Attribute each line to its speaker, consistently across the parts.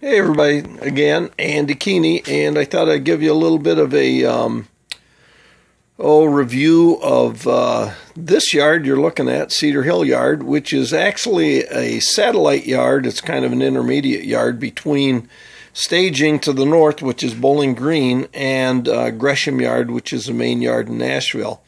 Speaker 1: Hey everybody, again, Andy Keeney, and I thought I'd give you a little bit of a review of this yard you're looking at, Cedar Hill Yard, which is actually a satellite yard. It's kind of an intermediate yard between staging to the north, which is Bowling Green, and Gresham Yard, which is the main yard in Nashville.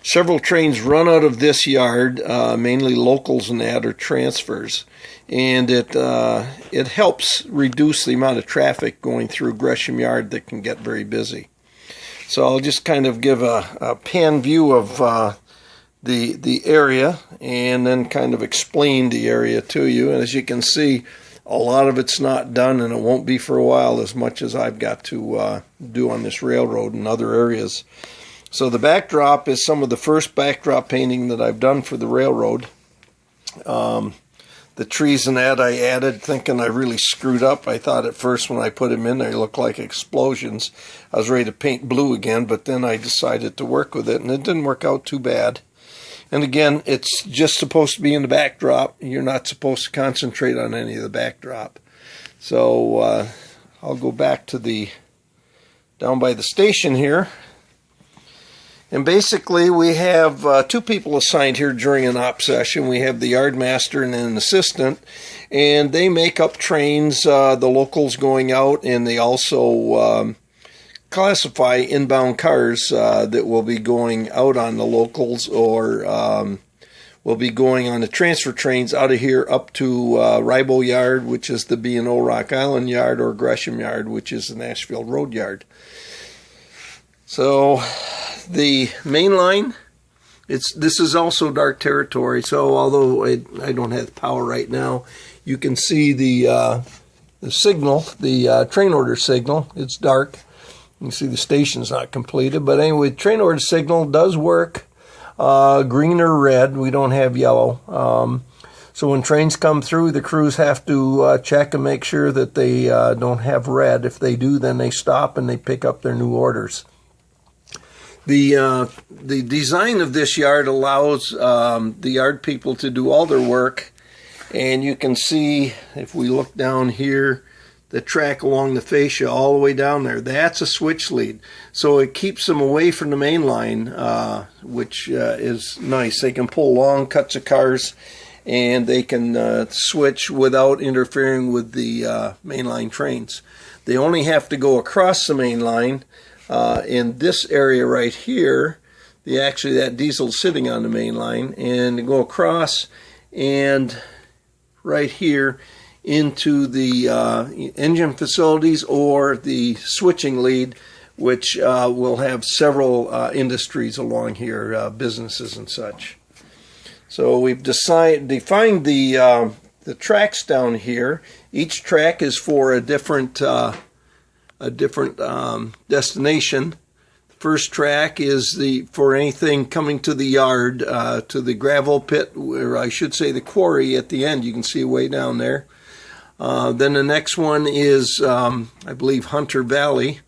Speaker 1: Several trains run out of this yard, mainly locals and that, or transfers, and it helps reduce the amount of traffic going through Gresham Yard that can get very busy. So I'll just kind of give a pan view of the area and then kind of explain the area to you. And as you can see, a lot of it's not done, and it won't be for a while, as much as I've got to do on this railroad and other areas. So the backdrop is some of the first backdrop painting that I've done for the railroad. The trees and that I added thinking I really screwed up. I thought at first when I put them in, they looked like explosions. I was ready to paint blue again, but then I decided to work with it, and it didn't work out too bad. And again, it's just supposed to be in the backdrop. You're not supposed to concentrate on any of the backdrop. So I'll go back to down by the station here. And basically, we have two people assigned here during an op session. We have the yard master and an assistant, and they make up trains, the locals going out, and they also classify inbound cars that will be going out on the locals, or will be going on the transfer trains out of here up to Ribo Yard, which is the B&O Rock Island Yard, or Gresham Yard, which is the Nashville Road Yard. So the main line, this is also dark territory, so although I don't have power right now, you can see the signal, the train order signal. It's dark. You can see the station's not completed, but anyway, train order signal does work, green or red. We don't have yellow. So when trains come through, the crews have to check and make sure that they don't have red. If they do, then they stop and they pick up their new orders. The design of this yard allows the yard people to do all their work, and you can see, if we look down here, the track along the fascia all the way down there. That's a switch lead, so it keeps them away from the main line, which is nice. They can pull long cuts of cars, and they can switch without interfering with the mainline trains. They only have to go across the main line. In this area right here, actually that diesel's sitting on the main line, and go across and right here into the engine facilities or the switching lead, which will have several industries along here, businesses and such. So we've defined the tracks down here. Each track is for a different destination. The first track is for anything coming to the yard, to the gravel pit, or I should say the quarry at the end. You can see way down there. Then the next one is, I believe, Hunter Valley,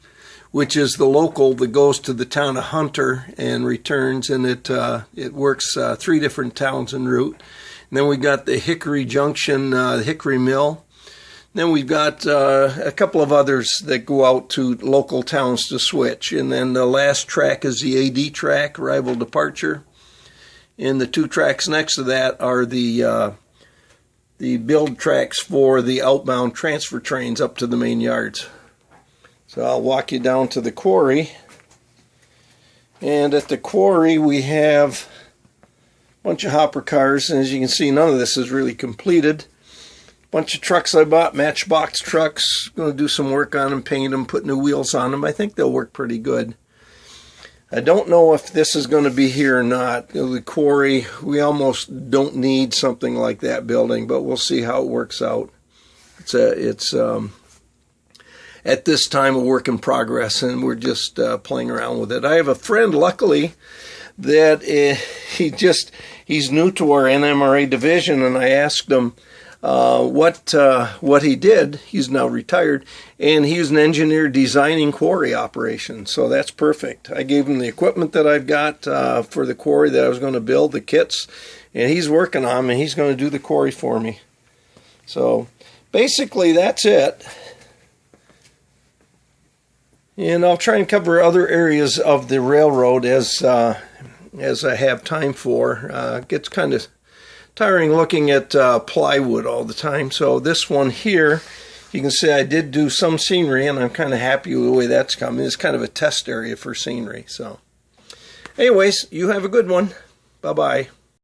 Speaker 1: which is the local that goes to the town of Hunter and returns, and it works 3 different towns en route. And then we got the Hickory Junction, the Hickory Mill. Then we've got a couple of others that go out to local towns to switch. And then the last track is the AD track, arrival departure. And the 2 tracks next to that are the build tracks for the outbound transfer trains up to the main yards. So I'll walk you down to the quarry. And at the quarry we have a bunch of hopper cars. And as you can see, none of this is really completed. Bunch of trucks I bought, matchbox trucks. Going to do some work on them, paint them, put new wheels on them. I think they'll work pretty good. I don't know if this is going to be here or not. The quarry, we almost don't need something like that building, but we'll see how it works out. It's at this time a work in progress, and we're just playing around with it. I have a friend, luckily, that he's new to our NMRA division, and I asked him what he did. He's now retired, and he's an engineer designing quarry operations, so that's perfect. I gave him the equipment that I've got for the quarry that I was going to build, the kits, and he's working on them, and he's going to do the quarry for me. So basically that's it. And I'll try and cover other areas of the railroad as I have time for. It gets kind of tiring looking at plywood all the time. So this one here, you can see I did do some scenery, and I'm kind of happy with the way that's coming. It's kind of a test area for scenery. So anyways, you have a good one. Bye-bye.